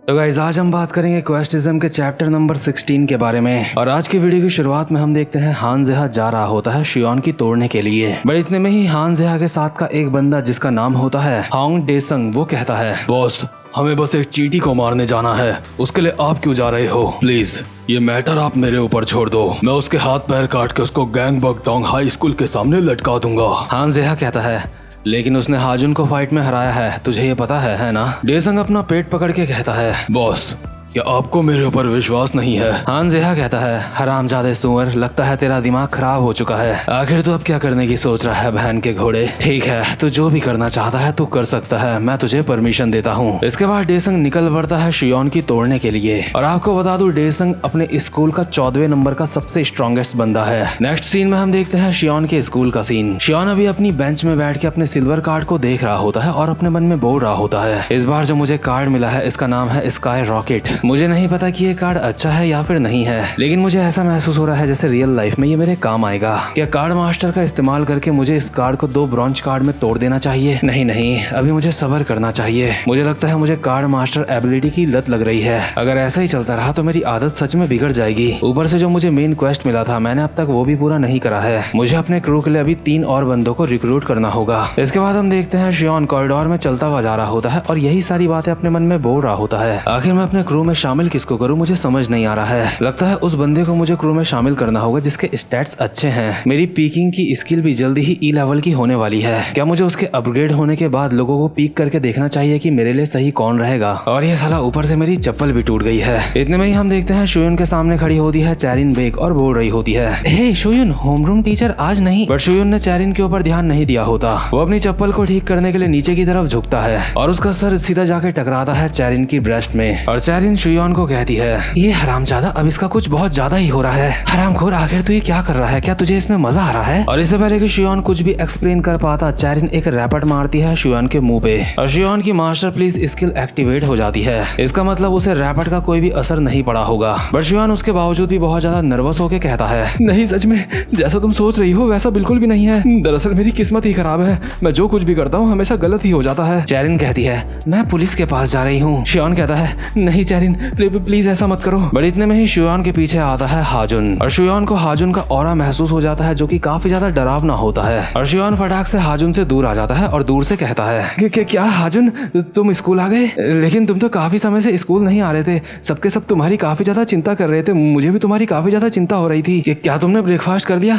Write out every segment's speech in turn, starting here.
तो गाइस आज हम बात करेंगे क्वेस्टिज्म के चैप्टर नंबर 16 के बारे में। और आज की वीडियो की शुरुआत में हम देखते हैं हान जेहा जा रहा होता है शियोन की तोड़ने के लिए। बट इतने में ही हान जेहा के साथ का एक बंदा जिसका नाम होता है होंग डेसंग, वो कहता है, बॉस हमें बस एक चींटी को मारने जाना है, उसके लिए आप क्यों जा रहे हो? प्लीज ये मैटर आप मेरे ऊपर छोड़ दो, मैं उसके हाथ पैर काट के उसको गैंगबक डोंग हाई स्कूल के सामने लटका दूंगा। हान जेहा कहता है, लेकिन उसने हाजुन को फाइट में हराया है, तुझे ये पता है ना? डेसंग अपना पेट पकड़ के कहता है, बॉस क्या आपको मेरे ऊपर विश्वास नहीं है? हान जेहा कहता है, हरामजादे सुअर, लगता है तेरा दिमाग खराब हो चुका है। आखिर तू अब क्या करने की सोच रहा है बहन के घोड़े? ठीक है, तू जो भी करना चाहता है तू कर सकता है, मैं तुझे परमिशन देता हूँ। इसके बाद डेसंग निकल पड़ता है शियोन की तोड़ने के लिए। और आपको बता दूं, डेसंग अपने स्कूल का 14वें नंबर का सबसे स्ट्रॉन्गेस्ट बंदा है। नेक्स्ट सीन में हम देखते हैं शियोन के स्कूल का सीन। शियोन अभी अपनी बेंच में बैठ के अपने सिल्वर कार्ड को देख रहा होता है और अपने मन में बोल रहा होता है, इस बार जो मुझे कार्ड मिला है इसका नाम है स्काई रॉकेट। मुझे नहीं पता कि ये कार्ड अच्छा है या फिर नहीं है, लेकिन मुझे ऐसा महसूस हो रहा है जैसे रियल लाइफ में ये मेरे काम आएगा। क्या कार्ड मास्टर का इस्तेमाल करके मुझे इस कार्ड को 2 ब्रॉन्ज कार्ड में तोड़ देना चाहिए? नहीं, अभी मुझे सब्र करना चाहिए। मुझे लगता है मुझे कार्ड मास्टर एबिलिटी की लत लग रही है। अगर ऐसा ही चलता रहा तो मेरी आदत सच में बिगड़ जाएगी। ऊपर से जो मुझे मेन क्वेस्ट मिला था मैंने अब तक वो भी पूरा नहीं करा है। मुझे अपने क्रू के लिए अभी 3 और बंदों को रिक्रूट करना होगा। इसके बाद हम देखते हैं शियोन कॉरिडोर में चलता हुआ जा रहा होता है और यही सारी बातें अपने मन में बोल रहा होता है। आखिर मैं अपने क्रू में शामिल किसको करूँ मुझे समझ नहीं आ रहा है। लगता है उस बंदे को मुझे क्रू में शामिल करना होगा जिसके स्टैट्स अच्छे हैं। मेरी पीकिंग की स्किल भी जल्दी ही ई लेवल की होने वाली है। क्या मुझे उसके अपग्रेड होने के बाद लोगों को पीक करके देखना चाहिए कि मेरे लिए सही कौन रहेगा? और ये साला ऊपर से मेरी चप्पल भी टूट गई है। इतने में ही हम देखते हैं शोयुन के सामने खड़ी होती है चैरिन बेग और बोल रही होती है, हे शोयुन, होमरूम टीचर आज नहीं। बट शोयुन ने चैरिन के ऊपर ध्यान नहीं दिया होता। वो अपनी चप्पल को ठीक करने के लिए नीचे की तरफ झुकता है और उसका सर सीधा जाके टकराता है चैरिन की ब्रेस्ट में। और चैरिन शोयुन को कहती है, ये हरामजादा, अब इसका कुछ बहुत ज्यादा ही हो रहा है। हरामखोर, आखिर तू ये क्या कर रहा है? क्या तुझे इसमें मजा आ रहा है? और इससे पहले कि शियोन कुछ भी एक्सप्लेन कर पाता, चैरिन एक रैपट मारती है शियोन के मुंह पे और शियोन की मास्टर प्लीज स्किल एक्टिवेट हो जाती है। इसका मतलब उसे रैपट का कोई भी असर नहीं पड़ा होगा। बट शियोन उसके बावजूद भी बहुत ज्यादा नर्वस होकर कहता है, नहीं सच में जैसा तुम सोच रही हो वैसा बिल्कुल भी नहीं है। दरअसल मेरी किस्मत ही खराब है, मैं जो कुछ भी करता हूँ हमेशा गलत ही हो जाता है। चैरिन कहती है, मैं पुलिस के पास जा रही हूँ। शियोन कहता है, नहीं चैरिन प्लीज ऐसा मत करो। बट इतने में ही शियोन के पीछे आता है हाजुन और शियोन को हाजुन का ऑरा महसूस हो जाता है जो कि काफी ज्यादा डरावना होता है। और शियोन फटाक से हाजुन से दूर आ जाता है और दूर से कहता है, क्या हाजुन तुम स्कूल आ गए? लेकिन तुम तो काफी समय से स्कूल नहीं आ रहे थे। सबके सब तुम्हारी काफी ज्यादा चिंता कर रहे थे, मुझे भी तुम्हारी काफी ज्यादा चिंता हो रही थी। क्या तुमने ब्रेकफास्ट कर लिया?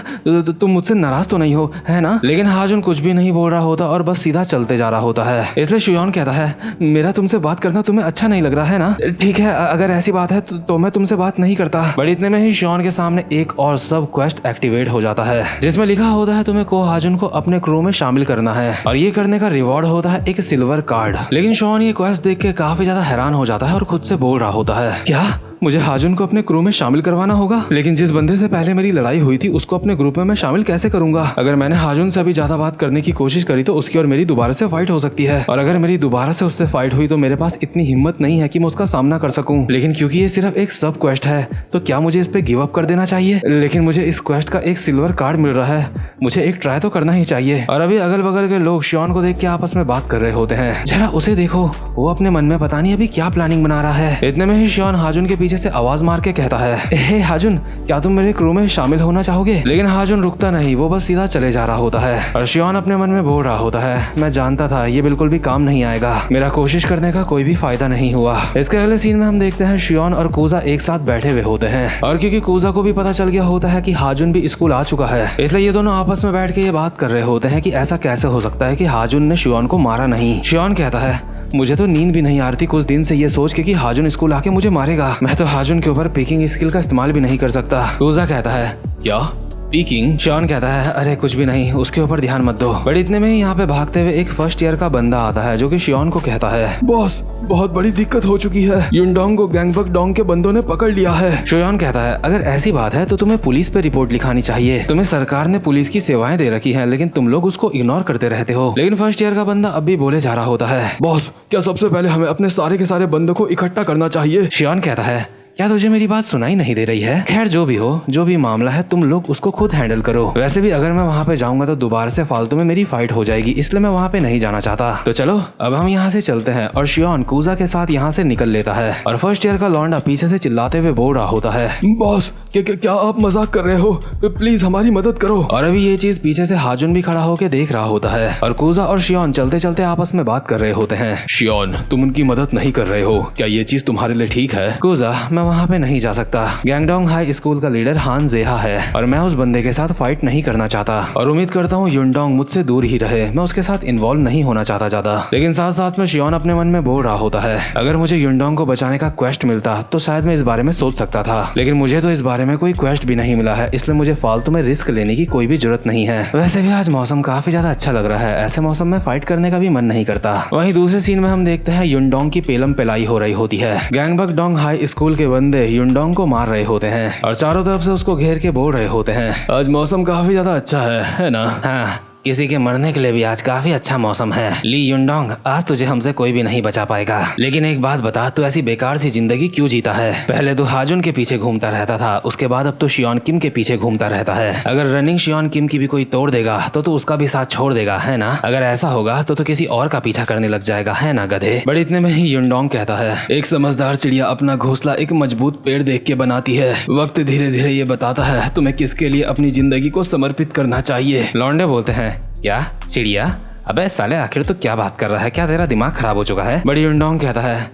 तुम मुझसे नाराज तो नहीं हो, है ना? लेकिन हाजुन कुछ भी नहीं बोल रहा होता और बस सीधा चलते जा रहा होता है। इसलिए शियोन कहता है, मेरा तुमसे बात करना तुम्हें अच्छा नहीं लग रहा है ना? ठीक है, अगर ऐसी बात है तो मैं तुमसे बात नहीं करता। बट इतने में ही शियोन के सामने एक और सब क्वेस्ट एक्टिवेट हो जाता है जिसमें लिखा होता है तुम्हें को हाजुन को अपने क्रू में शामिल करना है और ये करने का रिवॉर्ड होता है एक सिल्वर कार्ड। लेकिन शियोन ये क्वेस्ट देख के काफी ज्यादा हैरान हो जाता है और खुद से बोल रहा होता है, क्या मुझे हाजुन को अपने क्रू में शामिल करवाना होगा? लेकिन जिस बंदे से पहले मेरी लड़ाई हुई थी उसको अपने ग्रुप में मैं शामिल कैसे करूंगा? अगर मैंने हाजुन से अभी ज्यादा बात करने की कोशिश करी तो उसकी और मेरी दोबारा से फाइट हो सकती है। और अगर मेरी दोबारा से उससे फाइट हुई तो मेरे पास इतनी हिम्मत नहीं है कि मैं उसका सामना कर सकूं। लेकिन क्योंकि ये सिर्फ एक सब क्वेस्ट है तो क्या मुझे इस पे गिव अप कर देना चाहिए? लेकिन मुझे इस क्वेस्ट का एक सिल्वर कार्ड मिल रहा है, मुझे एक ट्राई तो करना ही चाहिए। और अभी अगल बगल के लोग शियोन को देख के आपस में बात कर रहे होते हैं। जरा उसे देखो, वो अपने मन में पता नहीं अभी क्या प्लानिंग बना रहा है। इतने में ही शियोन हाजुन के पीछे से आवाज मार कहता है, हे हाजुन, क्या तुम मेरे क्रू में शामिल होना चाहोगे? लेकिन हाजुन रुकता नहीं, वो बस सीधा चले जा रहा होता है। और शियोन अपने मन में बोल रहा होता है, मैं जानता था ये बिल्कुल भी काम नहीं आएगा, मेरा कोशिश करने का कोई भी फायदा नहीं हुआ। इसके अगले सीन में हम देखते हैं शियोन और कूजा एक साथ बैठे हुए होते हैं और क्योंकि कूजा को भी पता चल गया होता है कि हाजुन भी स्कूल आ चुका है, इसलिए ये दोनों आपस में बैठ के ये बात कर रहे होते हैं कि ऐसा कैसे हो सकता है कि हाजुन ने शियोन को मारा नहीं। शियोन कहता है, मुझे तो नींद भी नहीं आ रही थी कुछ दिन से ये सोच के कि हाजुन स्कूल आके मुझे मारेगा। मैं तो हाजुन के ऊपर पिकिंग स्किल का इस्तेमाल भी नहीं कर सकता। कूजा कहता है, क्या पीकिंग? शियोन कहता है, अरे कुछ भी नहीं, उसके ऊपर ध्यान मत दो। बट इतने में ही यहाँ पे भागते हुए एक फर्स्ट ईयर का बंदा आता है जो कि शियोन को कहता है, बॉस बहुत बड़ी दिक्कत हो चुकी है, युनडोंग को गैंगबक डोंग के बंदों ने पकड़ लिया है। शियोन कहता है, अगर ऐसी बात है तो तुम्हें पुलिस पे रिपोर्ट लिखानी चाहिए। तुम्हें सरकार ने पुलिस की सेवाएं दे रखी है लेकिन तुम लोग उसको इग्नोर करते रहते हो। लेकिन फर्स्ट ईयर का बंदा अब भी बोले जा रहा होता है, बॉस क्या सबसे पहले हमें अपने सारे के सारे बंदों को इकट्ठा करना चाहिए? शियोन कहता है, क्या तुझे मेरी बात सुनाई नहीं दे रही है? खैर जो भी हो, जो भी मामला है तुम लोग उसको खुद हैंडल करो। वैसे भी अगर मैं वहाँ पे जाऊंगा तो दोबारा से फालतू में मेरी फाइट हो जाएगी, इसलिए मैं वहाँ पे नहीं जाना चाहता। तो चलो अब हम यहाँ से चलते हैं। और शियोन कूजा के साथ यहाँ से निकल लेता है और फर्स्ट ईयर का लौंडा पीछे से चिल्लाते हुए बोल रहा होता है, बॉस क्या आप मजाक कर रहे हो? प्लीज हमारी मदद करो। और अभी ये चीज पीछे से हाजुन भी खड़ा होकर देख रहा होता है और कूजा और शियोन चलते चलते आपस में बात कर रहे होते हैं। शियोन, तुम उनकी मदद नहीं कर रहे हो, क्या ये चीज तुम्हारे लिए ठीक है? कूजा, मैं वहाँ पे नहीं जा सकता। गैंगडोंग हाई स्कूल का लीडर हान जेहा है और मैं उस बंदे के साथ फाइट नहीं करना चाहता और उम्मीद करता हूँ युनडोंग मुझसे दूर ही रहे। मैं उसके साथ इन्वॉल्व नहीं होना चाहता ज्यादा। लेकिन साथ साथ में शियोन अपने मन में बोल रहा होता है, अगर मुझे युनडोंग को बचाने का क्वेस्ट मिलता तो शायद मैं इस बारे में सोच सकता था, लेकिन मुझे तो इस बारे में कोई क्वेस्ट भी नहीं मिला है, इसलिए मुझे फालतू में रिस्क लेने की कोई भी जरूरत नहीं है। वैसे भी आज मौसम काफी ज्यादा अच्छा लग रहा है, ऐसे मौसम में फाइट करने का भी मन नहीं करता। वहीं दूसरे सीन में हम देखते हैं युनडोंग की पेलम पेलाई हो रही होती है। गैंगबक-डोंग हाई स्कूल के बंदे युनडोंग को मार रहे होते हैं और चारों तरफ से उसको घेर के बोल रहे होते हैं, आज मौसम काफी ज्यादा अच्छा है ना? हाँ, किसी के मरने के लिए भी आज काफी अच्छा मौसम है। ली युनडोंग, आज तुझे हमसे कोई भी नहीं बचा पाएगा, लेकिन एक बात बता, तू ऐसी बेकार सी जिंदगी क्यों जीता है? पहले तो हाजुन के पीछे घूमता रहता था, उसके बाद अब तो शियोन किम के पीछे घूमता रहता है। अगर रनिंग शियोन किम की भी कोई तोड़ देगा तो तू उसका भी साथ छोड़ देगा, है ना? अगर ऐसा होगा तो किसी और का पीछा करने लग जाएगा, है ना गधे? बट इतने में ही युनडोंग कहता है, एक समझदार चिड़िया अपना घोंसला एक मजबूत पेड़ देख के बनाती है। वक्त धीरे धीरे ये बताता है तुम्हें किसके लिए अपनी जिंदगी को समर्पित करना चाहिए। लौंडे बोलते हैं, क्या चिड़िया? अबे साले, आखिर तो क्या बात कर रहा है? क्या तेरा दिमाग खराब हो चुका है? बड़ी युनडोंग कहता है,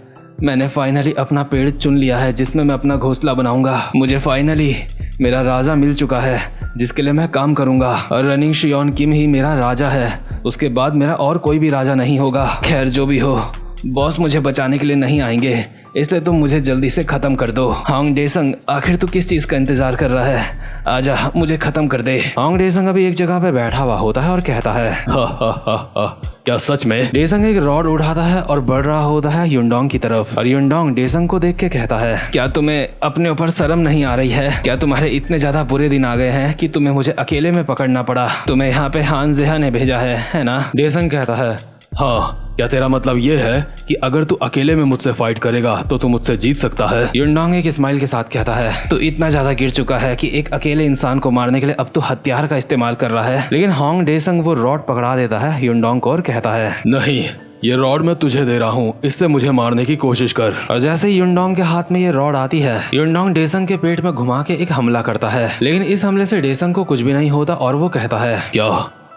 मैंने फाइनली अपना पेड़ चुन लिया है जिसमें मैं अपना घोंसला बनाऊंगा। मुझे फाइनली मेरा राजा मिल चुका है जिसके लिए मैं काम करूंगा और रनिंग शियोन किम ही मेरा राजा है। उसके बाद मेरा और कोई भी राजा नहीं होगा। खैर जो भी हो, बॉस मुझे बचाने के लिए नहीं आएंगे, इसलिए तुम मुझे जल्दी से खत्म कर दो। हांग डेसंग, आखिर तू किस चीज का इंतजार कर रहा है? आजा, मुझे खत्म कर दे। हांग डेसंग अभी एक जगह पे बैठा हुआ होता है और कहता है, हा, क्या सच में? डेसंग एक रॉड उठाता है और बढ़ रहा होता है युनडोंग की तरफ और युनडोंग डेसंग को देख के कहता है, क्या तुम्हें अपने ऊपर शर्म नहीं आ रही है? क्या तुम्हारे इतने ज्यादा बुरे दिन आ गए हैं कि तुम्हें मुझे अकेले में पकड़ना पड़ा? तुम्हें यहाँ पे हान जेहा ने भेजा है ना? डेसंग कहता है, हाँ, क्या तेरा मतलब ये है कि अगर तू अकेले में मुझसे फाइट करेगा तो तू मुझसे जीत सकता है? युनडोंग एक स्माइल के साथ कहता है, तू इतना ज्यादा गिर चुका है कि एक अकेले इंसान को मारने के लिए अब तू हथियार का इस्तेमाल कर रहा है। लेकिन हांग डेसंग वो रॉड पकड़ा देता है युनडोंग को और कहता है, नहीं, ये रॉड मैं तुझे दे रहा हूँ, इससे मुझे मारने की कोशिश कर। और जैसे ही युनडोंग के हाथ में ये रॉड आती है, युनडोंग डेसंग के पेट में घुमा के एक हमला करता है। लेकिन इस हमले से डेसंग को कुछ भी नहीं होता और वो कहता है, क्या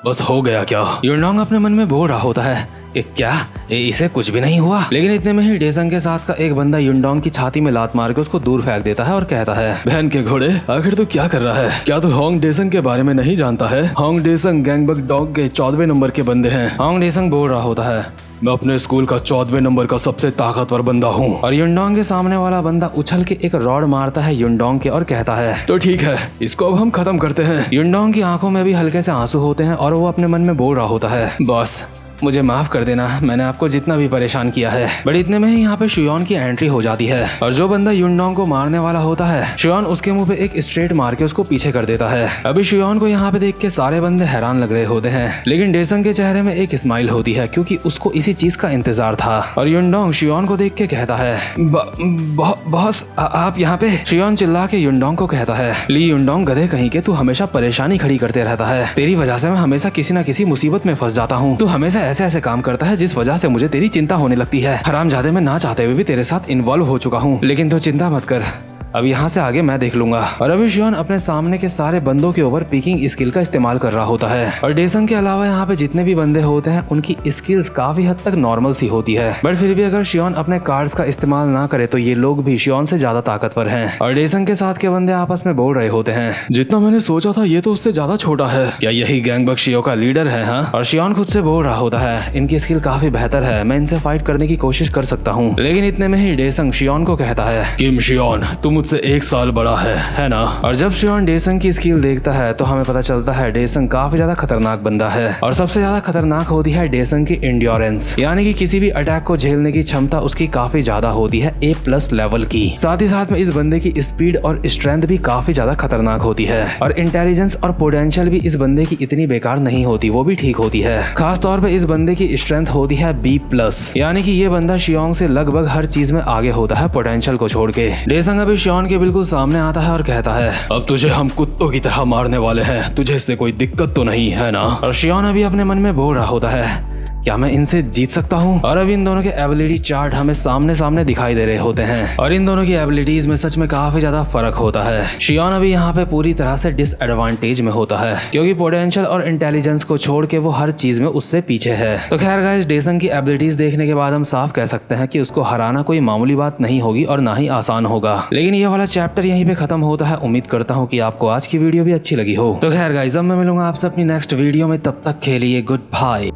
बस हो गया क्या? युनडोंग अपने मन में बोल रहा होता है कि क्या इसे कुछ भी नहीं हुआ। लेकिन इतने में ही डेसंग के साथ का एक बंदा युनडोंग की छाती में लात मार के उसको दूर फेंक देता है और कहता है, बहन के घोड़े, आखिर तू क्या कर रहा है? क्या तू हांग डेसंग के बारे में नहीं जानता है? हांग डेसंग गैंगबक-डोंग के 14वें नंबर के बंदे हैं। हांग डेसंग बोल रहा होता है, मैं अपने स्कूल का 14वें नंबर का सबसे ताकतवर बंदा हूँ। और युनडोंग के सामने वाला बंदा उछल के एक रॉड मारता है युनडोंग के और कहता है, तो ठीक है, इसको अब हम खत्म करते हैं। युनडोंग की आंखों में भी हल्के से आंसू होते हैं और वो अपने मन में बोल रहा होता है, बॉस मुझे माफ कर देना, मैंने आपको जितना भी परेशान किया है। बट इतने में ही यहाँ पे शियोन की एंट्री हो जाती है और जो बंदा युनडोंग को मारने वाला होता है, शियोन उसके मुंह पे एक स्ट्रेट मार के उसको पीछे कर देता है। अभी शियोन को यहाँ पे देख के सारे बंदे हैरान लग रहे होते हैं, लेकिन डेसंग के चेहरे में एक स्माइल होती है क्योंकि उसको इसी चीज का इंतजार था। और युनडोंग शियोन को देख के कहता है, बॉस आप यहाँ पे? शियोन चिल्ला के युनडोंग को कहता है, ली युनडोंग गधे कहीं के, तू हमेशा परेशानी खड़ी करते रहता है, तेरी वजह से मैं हमेशा किसी न किसी मुसीबत में फंस जाता हूँ। तू हमेशा ऐसे ऐसे काम करता है जिस वजह से मुझे तेरी चिंता होने लगती है। हरामजादे, मैं ना चाहते हुए भी तेरे साथ इन्वॉल्व हो चुका हूँ, लेकिन तू चिंता मत कर, अब यहाँ से आगे मैं देख लूंगा। और अभी शियोन अपने सामने के सारे बंदों के ओवर पीकिंग स्किल का इस्तेमाल कर रहा होता है। और डेसंग के अलावा यहाँ पे जितने भी बंदे होते हैं उनकी स्किल्स काफी हद तक नॉर्मल सी होती है, बट फिर भी अगर शियोन अपने कार्ड्स का इस्तेमाल ना करे तो ये लोग भी शियोन से ज्यादा ताकतवर हैं। और डेसंग के साथ के बंदे आपस में बोल रहे होते हैं, जितना मैंने सोचा था ये तो उससे ज्यादा छोटा है, क्या यही गैंगबक शियो का लीडर है? हाँ। और शियोन खुद से बोल रहा होता है, इनकी स्किल काफी बेहतर है, मैं इनसे फाइट करने की कोशिश कर सकता हूँ। लेकिन इतने में ही डेसंग शियोन को कहता है, किम शियोन, तुम मुझसे 1 साल बड़ा है ना। और जब शियोन डेसंग की स्किल देखता है तो हमें पता चलता है डेसंग काफी ज्यादा खतरनाक बंदा है और सबसे ज्यादा खतरनाक होती है डेसंग की एंड्योरेंस, यानी कि किसी भी अटैक को झेलने की क्षमता उसकी काफी ज्यादा होती है A+ लेवल की। साथ ही साथ में इस बंदे की स्पीड और स्ट्रेंथ भी काफी ज्यादा खतरनाक होती है और इंटेलिजेंस और पोटेंशियल भी इस बंदे की इतनी बेकार नहीं होती, वो भी ठीक होती है। खास तौर पे इस बंदे की स्ट्रेंथ होती है B+, यानी कि ये बंदा शियोंग से लगभग हर चीज में आगे होता है पोटेंशियल को छोड़ के। डेसंग अभी शियोन के बिल्कुल सामने आता है और कहता है, अब तुझे हम कुत्तों की तरह मारने वाले हैं, तुझे इससे कोई दिक्कत तो नहीं है ना। और शियोन अभी अपने मन में बोल रहा होता है, क्या मैं इनसे जीत सकता हूँ? और अब इन दोनों के एबिलिटी चार्ट हमें सामने सामने दिखाई दे रहे होते हैं और इन दोनों की एबिलिटीज में सच में काफी ज्यादा फर्क होता है। शियोन अभी यहाँ पे पूरी तरह से डिसएडवांटेज में होता है क्योंकि पोटेंशियल और इंटेलिजेंस को छोड़ के वो हर चीज में उससे पीछे है। तो खैर गाइस, डेसंग की एबिलिटीज देखने के बाद हम साफ कह सकते हैं कि उसको हराना कोई मामूली बात नहीं होगी और ना ही आसान होगा। लेकिन ये वाला चैप्टर यहीं पे खत्म होता है। उम्मीद करता हूँ कि आपको आज की वीडियो भी अच्छी लगी हो। तो खैर गाइस, अब मैं मिलूंगा आपसे अपनी नेक्स्ट वीडियो में, तब तक के लिए गुड बाय।